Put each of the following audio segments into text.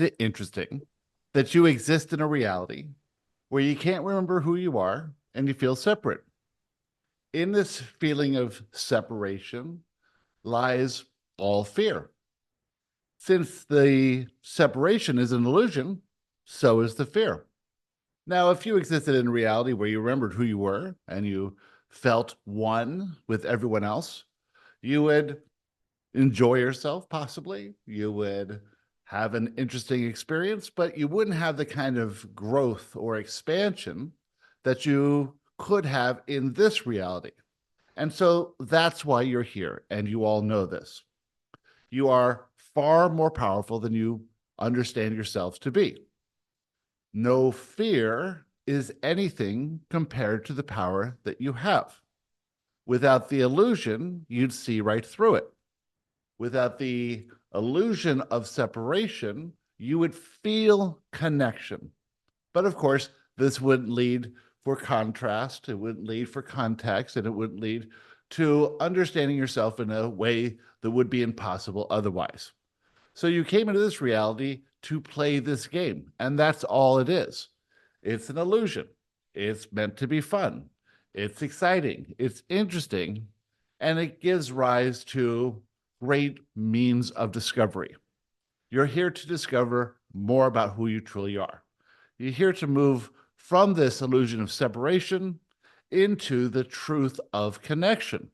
it interesting that you exist in a reality where you can't remember who you are and you feel separate. In this feeling of separation lies all fear. Since the separation is an illusion, so is the fear. Now, if you existed in a reality where you remembered who you were and you felt one with everyone else, you would enjoy yourself, possibly. You would have an interesting experience, but you wouldn't have the kind of growth or expansion that you could have in this reality. And so that's why you're here. And you all know this. You are far more powerful than you understand yourselves to be. No fear is anything compared to the power that you have. Without the illusion, you'd see right through it. Without the illusion of separation, you would feel connection. But of course, this wouldn't lead for contrast, it wouldn't lead for context, and it wouldn't lead to understanding yourself in a way that would be impossible otherwise. So you came into this reality to play this game, and that's all it is. It's an illusion. It's meant to be fun. It's exciting. It's interesting, and it gives rise to great means of discovery. You're here to discover more about who you truly are. You're here to move from this illusion of separation into the truth of connection.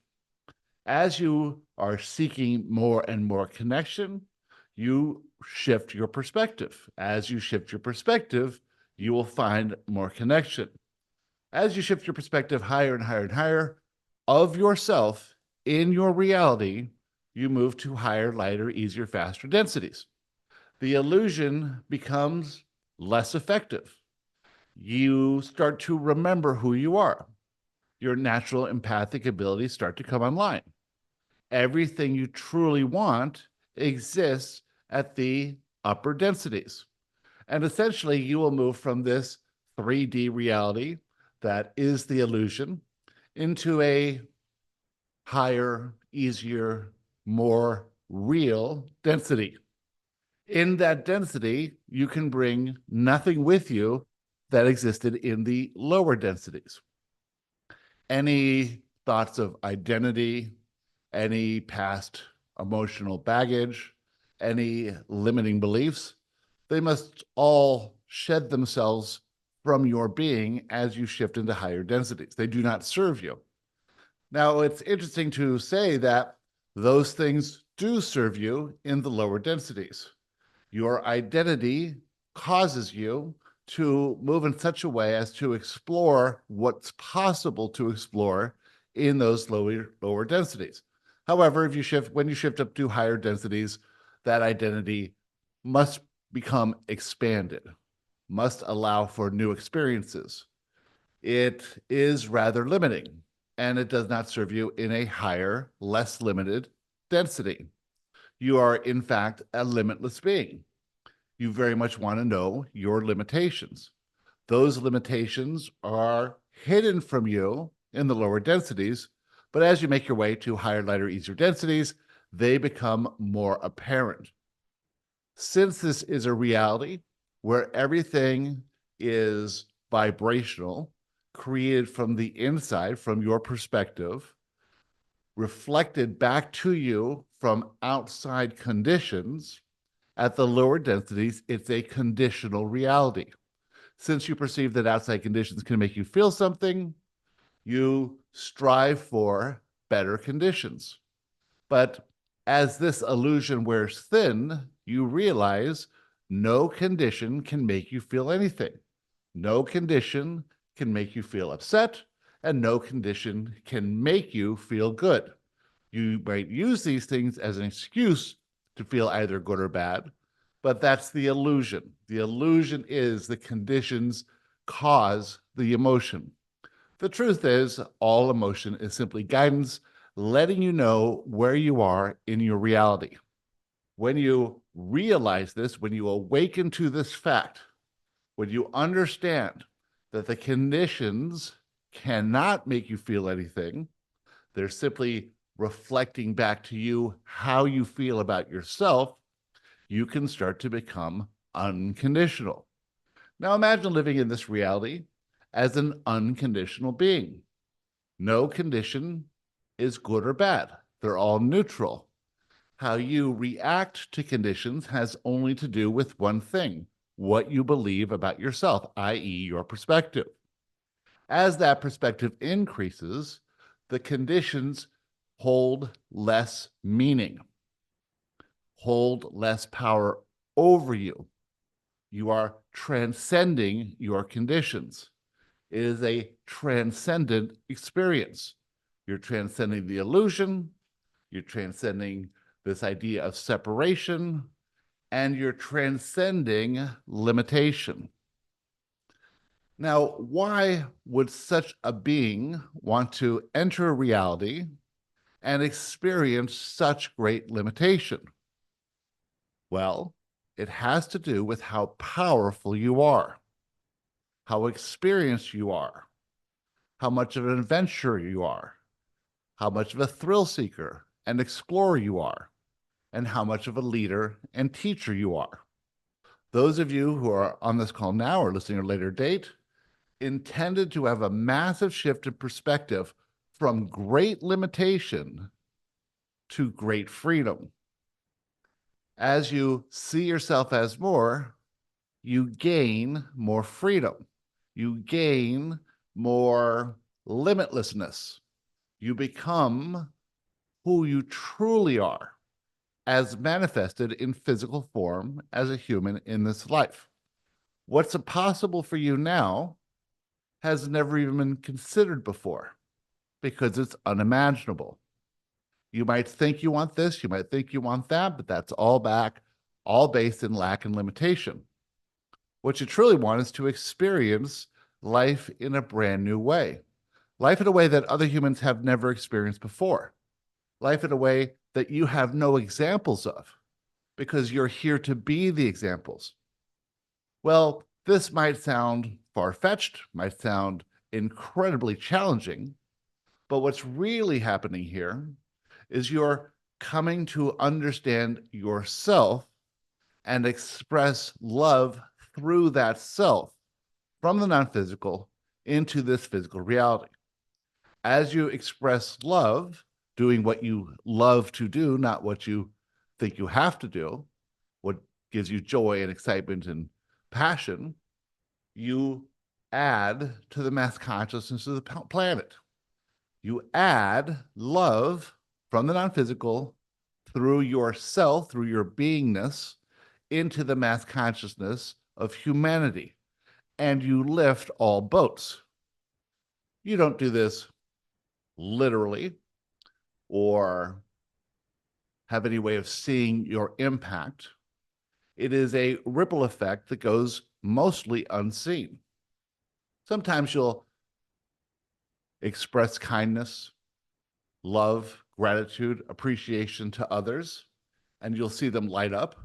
As you are seeking more and more connection, you shift your perspective. As you shift your perspective, you will find more connection. As you shift your perspective higher and higher and higher of yourself in your reality, you move to higher, lighter, easier, faster densities. The illusion becomes less effective. You start to remember who you are. Your natural empathic abilities start to come online. Everything you truly want exists at the upper densities. And essentially, you will move from this 3D reality that is the illusion into a higher, easier, more real density. In that density, you can bring nothing with you that existed in the lower densities. Any thoughts of identity, any past emotional baggage, any limiting beliefs, they must all shed themselves from your being as you shift into higher densities. They do not serve you. Now, it's interesting to say that those things do serve you in the lower densities. Your identity causes you to move in such a way as to explore what's possible to explore in those lower densities. However, when you shift up to higher densities, that identity must become expanded, must allow for new experiences. It is rather limiting, and it does not serve you in a higher, less limited density. You are, in fact, a limitless being. You very much want to know your limitations. Those limitations are hidden from you in the lower densities, but as you make your way to higher, lighter, easier densities, they become more apparent. Since this is a reality where everything is vibrational, created from the inside, from your perspective, reflected back to you from outside conditions, at the lower densities, it's a conditional reality. Since you perceive that outside conditions can make you feel something, you strive for better conditions. But as this illusion wears thin, you realize no condition can make you feel anything. No condition can make you feel upset, and no condition can make you feel good. You might use these things as an excuse to feel either good or bad, but that's the illusion. The illusion is the conditions cause the emotion. The truth is, all emotion is simply guidance, letting you know where you are in your reality. When you realize this, when you awaken to this fact, when you understand that the conditions cannot make you feel anything, they're simply reflecting back to you how you feel about yourself, you can start to become unconditional. Now imagine living in this reality as an unconditional being. No condition is good or bad. They're all neutral. How you react to conditions has only to do with one thing: what you believe about yourself, i.e., your perspective. As that perspective increases, the conditions hold less meaning, hold less power over you. You are transcending your conditions. It is a transcendent experience. You're transcending the illusion, you're transcending this idea of separation, and you're transcending limitation. Now, why would such a being want to enter reality and experience such great limitation? Well, it has to do with how powerful you are, how experienced you are, how much of an adventurer you are, how much of a thrill seeker and explorer you are, and how much of a leader and teacher you are. Those of you who are on this call now or listening at a later date intended to have a massive shift in perspective from great limitation to great freedom. As you see yourself as more, you gain more freedom. You gain more limitlessness. You become who you truly are, as manifested in physical form as a human in this life. What's possible for you now has never even been considered before because it's unimaginable. You might think you want this, you might think you want that, but that's all based in lack and limitation. What you truly want is to experience life in a brand new way, life in a way that other humans have never experienced before, life in a way that you have no examples of because you're here to be the examples. Well, this might sound far-fetched, might sound incredibly challenging, but what's really happening here is you're coming to understand yourself and express love through that self from the non-physical into this physical reality. As you express love, doing what you love to do, not what you think you have to do, what gives you joy and excitement and passion, you add to the mass consciousness of the planet. You add love from the non-physical through yourself, through your beingness, into the mass consciousness of humanity, and you lift all boats. You don't do this literally or have any way of seeing your impact. It is a ripple effect that goes mostly unseen. Sometimes you'll express kindness, love, gratitude, appreciation to others, and you'll see them light up.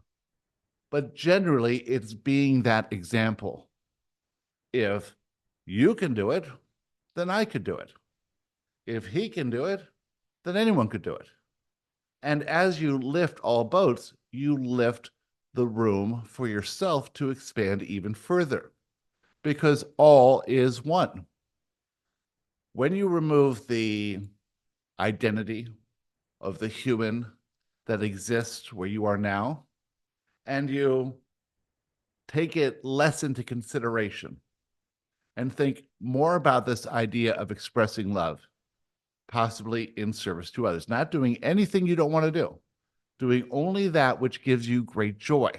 But generally, it's being that example. If you can do it, then I could do it. If he can do it, then anyone could do it. And as you lift all boats, you lift the room for yourself to expand even further, because all is one. When you remove the identity of the human that exists where you are now, and you take it less into consideration and think more about this idea of expressing love, possibly in service to others, not doing anything you don't want to do, doing only that which gives you great joy.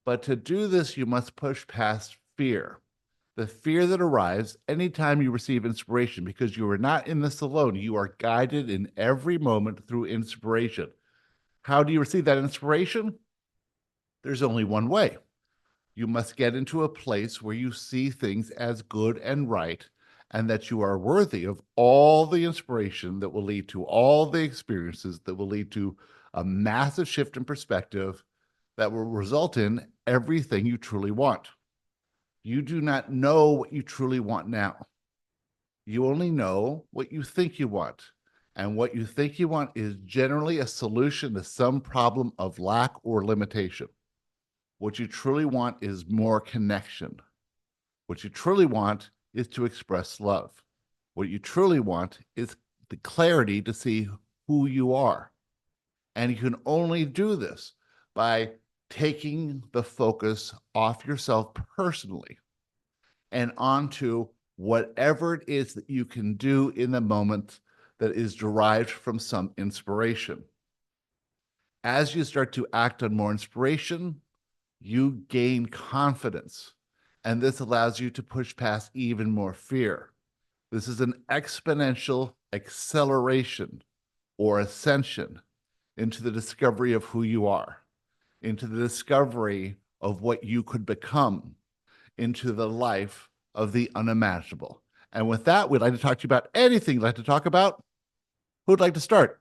But to do this, you must push past fear, the fear that arrives anytime you receive inspiration, because you are not in this alone. You are guided in every moment through inspiration. How do you receive that inspiration? There's only one way. You must get into a place where you see things as good and right, and that you are worthy of all the inspiration that will lead to all the experiences that will lead to a massive shift in perspective that will result in everything you truly want. You do not know what you truly want now. You only know what you think you want. And what you think you want is generally a solution to some problem of lack or limitation. What you truly want is more connection. What you truly want is to express love. What you truly want is the clarity to see who you are. And you can only do this by taking the focus off yourself personally and onto whatever it is that you can do in the moment that is derived from some inspiration. As you start to act on more inspiration, you gain confidence. And this allows you to push past even more fear. This is an exponential acceleration or ascension into the discovery of who you are, into the discovery of what you could become, into the life of the unimaginable. And with that, we'd like to talk to you about anything you'd like to talk about. Who'd like to start?